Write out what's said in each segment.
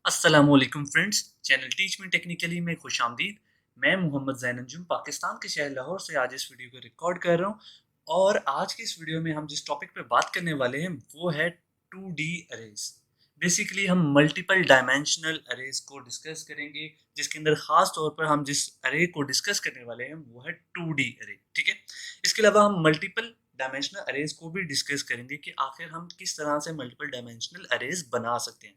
अस्सलामुअलैकुम friends, channel teach me technically में खुश आमदीद। मैं मोहम्मद ज़ैन अंजुम पाकिस्तान के शहर लाहौर से आज इस वीडियो को रिकॉर्ड कर रहा हूँ और आज की इस वीडियो में हम जिस टॉपिक पे बात करने वाले हैं वो है 2D अरेज। बेसिकली हम मल्टीपल डायमेंशनल अरेज को डिस्कस करेंगे, जिसके अंदर ख़ास तौर पर हम जिस अरे को डिस्कस करने वाले हैं वो है 2D अरे। ठीक है, इसके अलावा हम मल्टीपल डायमेंशनल अरेज को भी डिस्कस करेंगे कि आखिर हम किस तरह से मल्टीपल डायमेंशनल अरेज बना सकते हैं।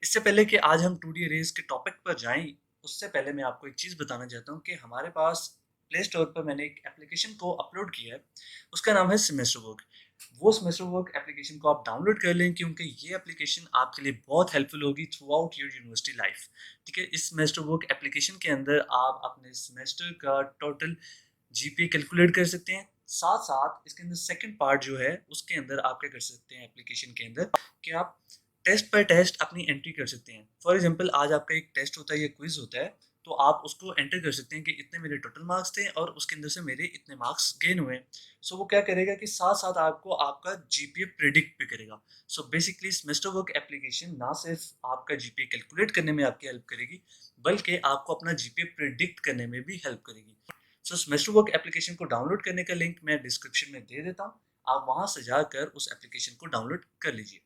इससे पहले कि आज हम 2D अरेज के टॉपिक पर जाएं, उससे पहले मैं आपको एक चीज़ बताना चाहता हूं कि हमारे पास प्ले स्टोर पर मैंने एक एप्लीकेशन को अपलोड किया है। उसका नाम है सेमेस्टर वर्क। वो सेमेस्टर वर्क एप्लीकेशन को आप डाउनलोड कर लें, क्योंकि ये एप्लीकेशन आपके लिए बहुत हेल्पफुल होगी through out your university life. ठीक है, इस सेमेस्टर वर्क एप्लीकेशन के अंदर आप अपने सेमेस्टर का टोटल जीपीए कैलकुलेट कर सकते हैं। साथ साथ इसके अंदर सेकंड पार्ट जो है उसके अंदर आप क्या कर सकते हैं एप्लीकेशन के अंदर कि आप टेस्ट बाय टेस्ट अपनी एंट्री कर सकते हैं। फॉर एग्जांपल आज आपका एक टेस्ट होता है या क्विज होता है, तो आप उसको एंटर कर सकते हैं कि इतने मेरे टोटल मार्क्स थे और उसके अंदर से मेरे इतने मार्क्स गेन हुए। सो वो क्या करेगा कि साथ साथ आपको आपका जीपीए प्रिडिक्ट भी करेगा। So basically semester work application ना सिर्फ आपका जीपीए कैलकुलेट करने में आपकी हेल्प करेगी, बल्कि आपको अपना जीपीए प्रिडिक्ट करने में भी हेल्प करेगी। सो सेमेस्टर वर्क एप्लीकेशन को डाउनलोड करने का लिंक मैं डिस्क्रिप्शन में दे देता हूँ। आप वहां से जाकर उस एप्लीकेशन को डाउनलोड कर लीजिए।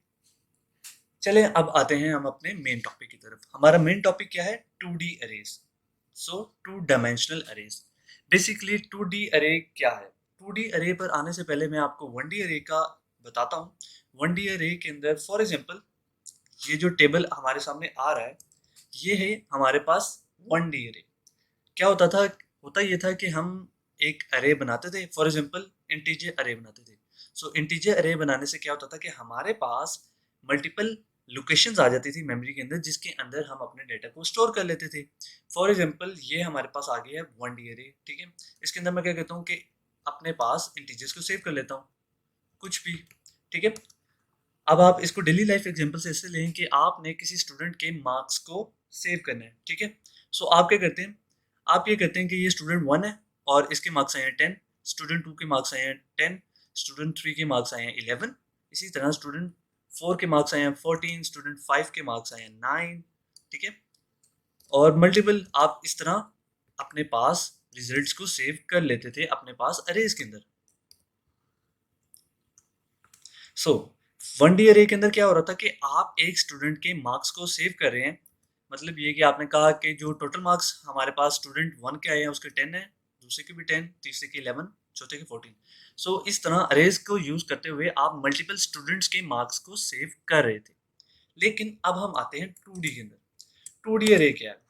चलें अब आते हैं हम अपने मेन टॉपिक की तरफ। हमारा मेन टॉपिक क्या है? 2D arrays. So two dimensional arrays. Basically 2D array क्या है? 2D अरे पर आने से पहले मैं आपको 1D अरे का बताता हूँ। 1D अरे के अंदर फॉर एग्जांपल ये जो टेबल हमारे सामने आ रहा है, ये है हमारे पास 1D अरे। क्या होता था? होता ये था कि हम एक अरे बनाते थे, फॉर एग्जांपल इंटीजर अरे बनाते थे। सो इंटीजर अरे बनाने से क्या होता था कि हमारे पास मल्टीपल लोकेशंस आ जाती थी मेमोरी के अंदर, जिसके अंदर हम अपने डेटा को स्टोर कर लेते थे। फॉर एग्जांपल ये हमारे पास आ गया है 1D अरे। ठीक है, इसके अंदर मैं क्या कहता हूँ कि अपने पास इंटीजर्स को सेव कर लेता हूँ, कुछ भी। ठीक है, अब आप इसको डेली लाइफ एग्जांपल से ऐसे लें कि आपने किसी स्टूडेंट के मार्क्स को सेव करना है। ठीक है, सो आप क्या करते हैं? आप ये कहते हैं कि ये स्टूडेंट 1 है और इसके मार्क्स आए हैं 10, स्टूडेंट 2 के मार्क्स आए हैं 10, स्टूडेंट 3 के मार्क्स आए हैं 11, इसी तरह स्टूडेंट 4 के मार्क्स आए हैं 14, स्टूडेंट 5 के मार्क्स आए हैं 9। ठीक है, और मल्टीपल आप इस तरह अपने पास रिजल्ट्स को सेव कर लेते थे अपने पास अरेज के अंदर। सो 1D अरे के अंदर क्या हो रहा था कि आप एक स्टूडेंट के मार्क्स को सेव कर रहे हैं। मतलब ये कि आपने कहा कि जो टोटल मार्क्स हमारे पास स्टूडेंट 1 के आए हैं उसके 10 है, दूसरे के भी 10, तीसरे के 11, चौथे के 14। सो इस तरह अरेज को यूज करते हुए आप मल्टीपल स्टूडेंट्स के मार्क्स को सेव कर रहे थे। लेकिन अब हम आते हैं 2D के अंदर। 2D अरे क्या है?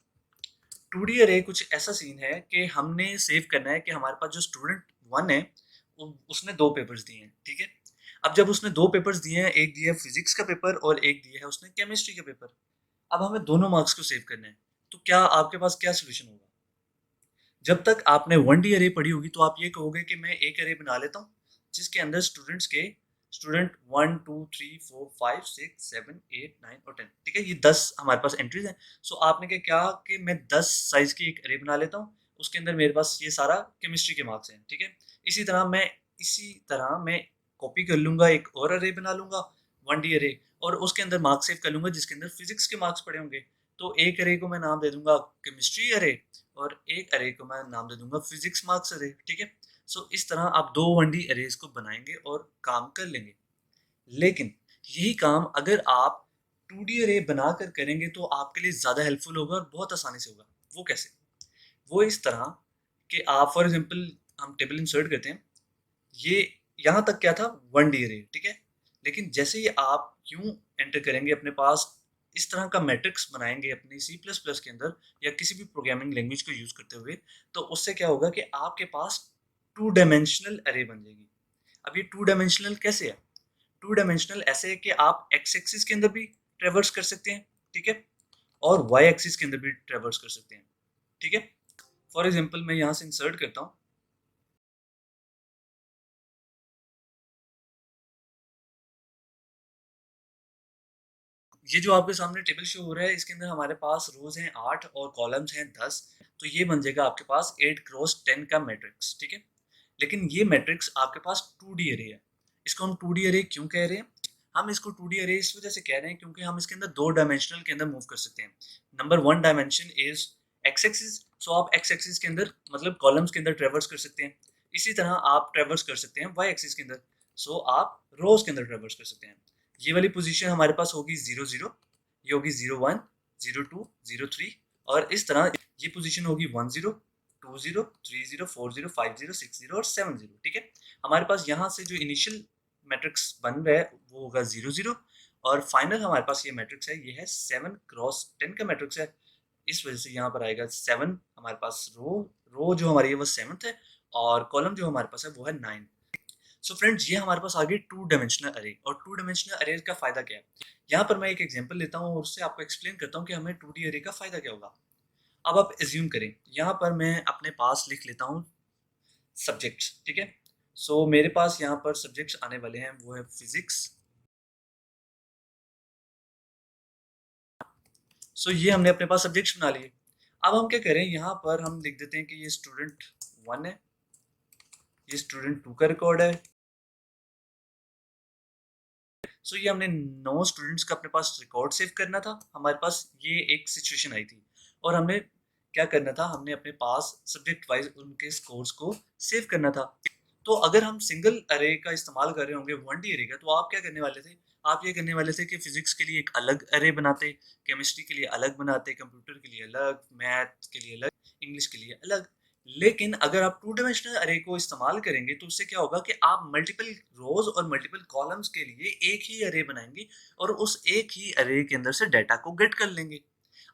2D अरे कुछ ऐसा सीन है कि हमने सेव करना है कि हमारे पास जो स्टूडेंट 1 है उसने 2 पेपर्स दिए हैं। ठीक है, अब जब उसने 2 पेपर्स दिए हैं, एक दिया है फिजिक्स का पेपर और एक दिया है उसने केमिस्ट्री का पेपर। अब हमें दोनों मार्क्स को सेव करना है, तो क्या आपके पास क्या सोल्यूशन होगा? जब तक आपने 1D अरे पढ़ी होगी तो आप ये कहोगे कि मैं एक अरे बना लेता हूँ जिसके अंदर स्टूडेंट्स के स्टूडेंट 1 2 3 4 5 6 7 8 9 और 10। ठीक है, ये 10 हमारे पास एंट्रीज हैं। सो आपने क्या कहा कि मैं 10 साइज की एक अरे बना लेता हूँ, उसके अंदर मेरे पास ये सारा केमिस्ट्री के मार्क्स हैं। ठीक है, इसी तरह मैं कॉपी कर लूंगा, एक और अरे बना लूंगा 1D अरे, और उसके अंदर मार्क्स सेव कर लूंगा जिसके अंदर फिजिक्स के मार्क्स पड़े होंगे। तो एक अरे को मैं नाम दे दूंगा केमिस्ट्री अरे और एक अरे को मैं नाम दे दूंगा फिजिक्स मार्क्स अरे। ठीक है, सो इस तरह आप दो 1D अरेज को बनाएंगे और काम कर लेंगे। लेकिन यही काम अगर आप 2D अरे बनाकर करेंगे तो आपके लिए ज़्यादा हेल्पफुल होगा और बहुत आसानी से होगा। वो कैसे? वो इस तरह कि आप फॉर एग्जांपल हम टेबल इंसर्ट करते हैं, ये यहाँ तक क्या था 1D अरे। ठीक है, लेकिन जैसे ही आप यूं एंटर करेंगे अपने पास, इस तरह का मैट्रिक्स बनाएंगे अपनी सी प्लस प्लस के अंदर या किसी भी प्रोग्रामिंग लैंग्वेज को यूज करते हुए, तो उससे क्या होगा कि आपके पास 2 डायमेंशनल अरे बन जाएगी। अब ये 2 डायमेंशनल कैसे है? 2 डायमेंशनल ऐसे है कि आप एक्स एक्सिस के अंदर भी ट्रेवर्स कर सकते हैं। ठीक है, और वाई एक्सिस के अंदर भी ट्रेवर्स कर सकते हैं। ठीक है, फॉर एग्जाम्पल मैं यहाँ से इंसर्ट करता हूँ, ये जो आपके सामने टेबल शो हो रहा है, इसके अंदर हमारे पास रोज हैं 8 और कॉलम्स हैं 10। तो ये बन जाएगा आपके पास 8 क्रॉस 10 का मैट्रिक्स, ठीक है। लेकिन ये मैट्रिक्स आपके पास 2D अरे है। इसको हम 2D अरे क्यों कह रहे हैं? हम इसको 2D अरे इस वजह से कह रहे हैं क्योंकि हम इसके अंदर दो डायमेंशनल के अंदर मूव कर सकते हैं। Number one dimension is x axis. So आप एक्स एक्सिस के अंदर मतलब कॉलम्स के अंदर ट्रेवर्स कर सकते हैं। इसी तरह आप ट्रेवर्स कर सकते हैं वाई एक्सिस के अंदर। सो आप रोज के अंदर ट्रेवर्स कर सकते हैं। ये वाली पोजीशन हमारे पास होगी 0 0, ये होगी 0 1, 0 2, 0 3, और इस तरह ये पोजीशन होगी 1 0, 2 0, 3 0, 4 0, 5 0, 6 0 और 7 0, ठीक है। हमारे पास यहाँ से जो इनिशियल मैट्रिक्स बन रहा है वो होगा 0 0, और फाइनल हमारे पास ये मैट्रिक्स है, ये है 7 क्रॉस 10 का मैट्रिक्स है। इस वजह से यहाँ पर आएगा 7। हमारे पास रो जो हमारी है वो 7th है, और कॉलम जो हमारे पास है वो है 9। सो फ्रेंड्स, ये हमारे पास आ गई टू डायमेंशनल अरे। और टू डायमेंशनल अरे का फायदा क्या है? यहाँ पर मैं एक एग्जांपल लेता हूँ और उससे आपको एक्सप्लेन करता हूँ कि हमें 2D अरे का फायदा क्या होगा। अब आप एज्यूम करें, यहाँ पर मैं अपने पास लिख लेता हूँ सब्जेक्ट्स, ठीक है। सो मेरे पास यहाँ पर सब्जेक्ट्स आने वाले हैं, वो है फिजिक्स। सो ये हमने अपने पास सब्जेक्ट्स बना लिए। अब हम क्या करें, यहाँ पर हम लिख देते हैं कि ये स्टूडेंट 1 है, ये स्टूडेंट 2 का रिकॉर्ड है। सो ये हमने 9 स्टूडेंट्स का अपने पास रिकॉर्ड सेव करना था। हमारे पास ये एक सिचुएशन आई थी, और हमने क्या करना था, हमने अपने पास सब्जेक्ट वाइज उनके स्कोर्स को सेव करना था। तो अगर हम सिंगल अरे का इस्तेमाल कर रहे होंगे 1D अरे का, तो आप क्या करने वाले थे? आप ये करने वाले थे कि फिजिक्स के लिए एक अलग अरे बनाते, केमिस्ट्री के लिए अलग बनाते, कंप्यूटर के लिए अलग, मैथ के लिए अलग, इंग्लिश के लिए अलग। लेकिन अगर आप टू डायमेंशनल अरे को इस्तेमाल करेंगे तो उससे क्या होगा कि आप मल्टीपल रोज और मल्टीपल कॉलम्स के लिए एक ही अरे बनाएंगे, और उस एक ही अरे के अंदर से डाटा को गेट कर लेंगे।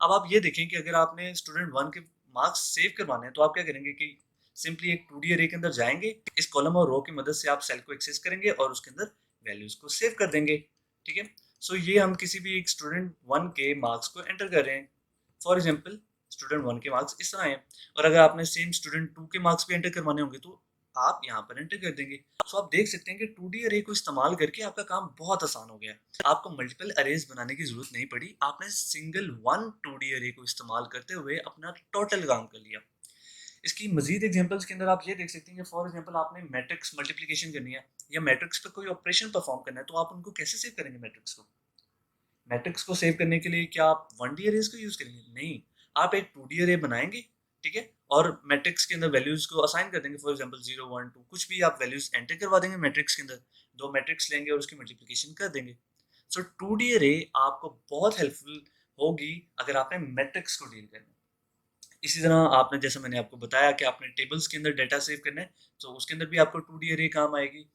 अब आप ये देखें कि अगर आपने स्टूडेंट 1 के मार्क्स सेव करवाने हैं, तो आप क्या करेंगे कि सिंपली एक 2D अरे के अंदर जाएंगे, इस कॉलम और रो की मदद से आप सेल को एक्सेस करेंगे और उसके अंदर वैल्यूज को सेव कर देंगे, ठीक है। सो ये हम किसी भी एक स्टूडेंट 1 के मार्क्स को एंटर कर रहे हैं। फॉर एग्जाम्पल, स्टूडेंट 1 के मार्क्स इस तरह हैं, और अगर आपने सेम स्टूडेंट 2 के मार्क्स भी एंटर करवाने होंगे तो आप यहाँ पर एंटर कर देंगे। सो आप देख सकते हैं कि 2D अरे को इस्तेमाल करके आपका काम बहुत आसान हो गया है। आपको मल्टीपल अरेज बनाने की जरूरत नहीं पड़ी, आपने सिंगल वन 2D अरे को इस्तेमाल करते हुए अपना टोटल काम कर लिया। इसकी मजीद एग्जांपल्स के अंदर आप ये देख सकते हैं कि फॉर एग्जांपल आपने मैट्रिक्स मल्टीप्लिकेशन करनी है, या मैट्रिक्स पर कोई ऑपरेशन परफॉर्म करना है, तो आप उनको कैसे सेव करेंगे? मैट्रिक्स को, मैट्रिक्स को सेव करने के लिए क्या आप 1D अरेज को यूज करेंगे? नहीं, आप एक 2D अरे बनाएंगे, ठीक है, और मैट्रिक्स के अंदर वैल्यूज को असाइन कर देंगे। फॉर एग्जांपल 0 1 2 कुछ भी आप वैल्यूज एंटर करवा देंगे मैट्रिक्स के अंदर, दो मैट्रिक्स लेंगे और उसकी मल्टीप्लिकेशन कर देंगे। सो 2D अरे आपको बहुत हेल्पफुल होगी अगर आपने मैट्रिक्स को डील करना है। इसी तरह आपने, जैसे मैंने आपको बताया कि आपने टेबल्स के अंदर डाटा सेव करना है, तो उसके अंदर भी आपको 2D अरे काम आएगी।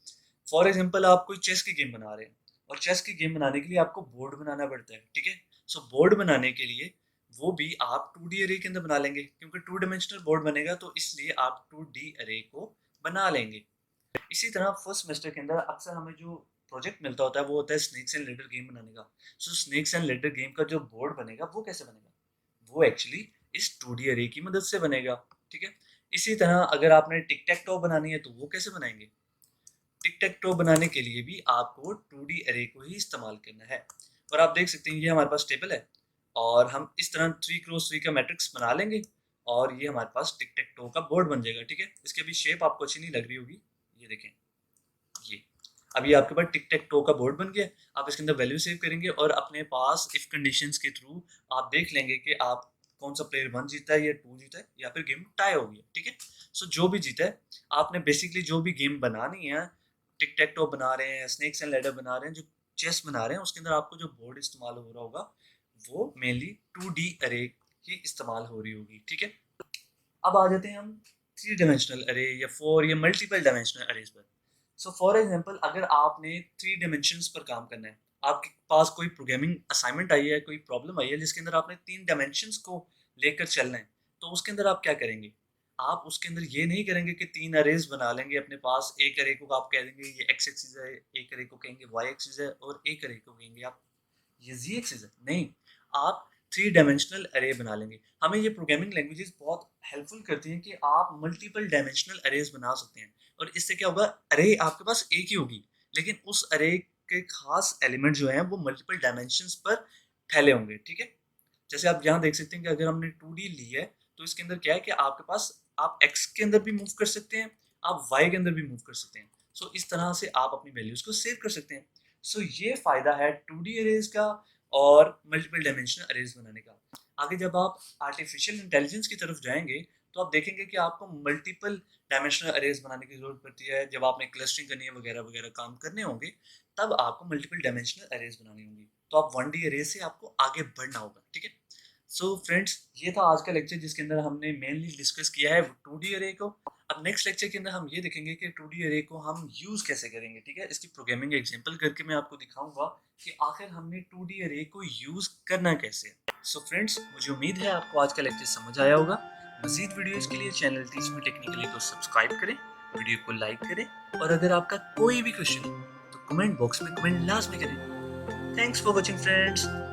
फॉर एग्जांपल, आप कोई चेस की गेम बना रहे हैं, और चेस की गेम बनाने के लिए आपको बोर्ड बनाना पड़ता है, ठीक है। सो बोर्ड बनाने के लिए वो भी आप 2D अरे के अंदर बना लेंगे, क्योंकि टू डायमेंशनल बोर्ड बनेगा, तो इसलिए आप 2D अरे को बना लेंगे। इसी तरह फर्स्ट सेमेस्टर के अंदर अक्सर हमें जो प्रोजेक्ट मिलता होता है वो होता है स्नेक्स एंड लेडर गेम बनाने का। सो स्नेक्स एंड लेडर गेम का जो बोर्ड बनेगा वो कैसे बनेगा? वो एक्चुअली इस 2D अरे की मदद से बनेगा, ठीक है। इसी तरह अगर आपने टिक टैक टो बनानी है तो वो कैसे बनाएंगे? टिक टैक टो बनाने के लिए भी आपको 2D अरे को ही इस्तेमाल करना है। और आप देख सकते हैं ये हमारे पास टेबल है, और हम इस तरह 3 क्रॉस 3 का मैट्रिक्स बना लेंगे, और ये हमारे पास टिक टैक टो का बोर्ड बन जाएगा, ठीक है। इसकी अभी शेप आपको अच्छी नहीं लग रही होगी, ये देखें, ये अभी आपके पास टिक टैक टो का बोर्ड बन गया। आप इसके अंदर वैल्यू सेव करेंगे, और अपने पास इफ कंडीशंस के थ्रू आप देख लेंगे कि आप कौन सा प्लेयर 1 जीता है या 2 जीता है, या फिर गेम टाई हो गई है, ठीक है। सो जो भी जीता है, आपने बेसिकली जो भी गेम बनानी है, टिक टैक टो बना रहे हैं, स्नेक्स एंड लैडर बना रहे हैं, जो चेस बना रहे हैं, उसके अंदर आपको जो बोर्ड इस्तेमाल हो रहा होगा वो मेनली 2D अरे की इस्तेमाल हो रही होगी, ठीक है। अब आ जाते हैं हम 3 डायमेंशनल अरे या 4 या मल्टीपल डायमेंशनल अरेज पर। सो फॉर एग्जांपल, अगर आपने 3 डायमेंशंस पर काम करना है, आपके पास कोई प्रोग्रामिंग असाइनमेंट आई है, कोई प्रॉब्लम आई है जिसके अंदर आपने 3 डायमेंशंस को लेकर चलना है, तो उसके अंदर आप क्या करेंगे? आप उसके अंदर ये नहीं करेंगे कि 3 अरेज बना लेंगे अपने पास। एक अरे को आप कह देंगे ये एक्स एक्सिस है, एक अरे को कहेंगे वाई एक्सिस है, और एक अरे को कहेंगे आप ये जी एक्सिस है। नहीं, आप 3 डायमेंशनल अरे बना लेंगे। हमें ये प्रोग्रामिंग लैंग्वेजेस बहुत हेल्पफुल करती हैं कि आप मल्टीपल डायमेंशनल अरेज बना सकते हैं, और इससे क्या होगा, अरे आपके पास एक ही होगी, लेकिन उस अरे के खास एलिमेंट जो हैं वो मल्टीपल डायमेंशंस पर फैले होंगे, ठीक है? जैसे आप यहाँ देख सकते हैं कि अगर हमने 2D ली है, तो इसके अंदर क्या है कि आपके पास आप x के अंदर भी मूव कर सकते हैं, आप y के अंदर भी मूव कर सकते हैं। सो इस तरह से आप अपनी वैल्यूज़ को सेव कर सकते हैं। सो ये फ़ायदा है 2D अरेज़ का और मल्टीपल डायमेंशनल अरेज़ बनाने का। आगे जब आप आर्टिफिशियल इंटेलिजेंस की तरफ जाएँगे, तो आप देखेंगे कि आपको मल्टीपल डायमेंशनल अरेज़ बनाने की ज़रूरत पड़ती है। जब आपने क्लस्टरिंग करनी है वगैरह-वगैरह काम करने होंगे, तब आपको मल्टीपल डायमेंशनल अरेज़ बनानी होंगी। तो आप 1D अरे से आपको आगे बढ़ना होगा, ठीक है? सो फ्रेंड्स, ये था आज का लेक्चर जिसके अंदर हमने मेनली डिस्कस किया है 2D अरे को। अब नेक्स्ट लेक्चर के अंदर हम ये देखेंगे कि 2D अरे को हम यूज़ कैसे करेंगे, ठीक है? इसकी प्रोग्रामिंग एग्जांपल करके मैं आपको दिखाऊंगा कि आखिर हमने 2D अरे को यूज़ करना कैसे है। सो फ्रेंड्स, मुझे उम्मीद है आपको आज का लेक्चर समझ आया होगा। मज़ीद वीडियोज़ के लिए चैनल टीच मी टेक्निकली को सब्सक्राइब करें, वीडियो को लाइक करें और अगर आपका कोई भी क्वेश्चन हो तो कमेंट बॉक्स में कमेंट लाजमी करें। Thanks for watching friends.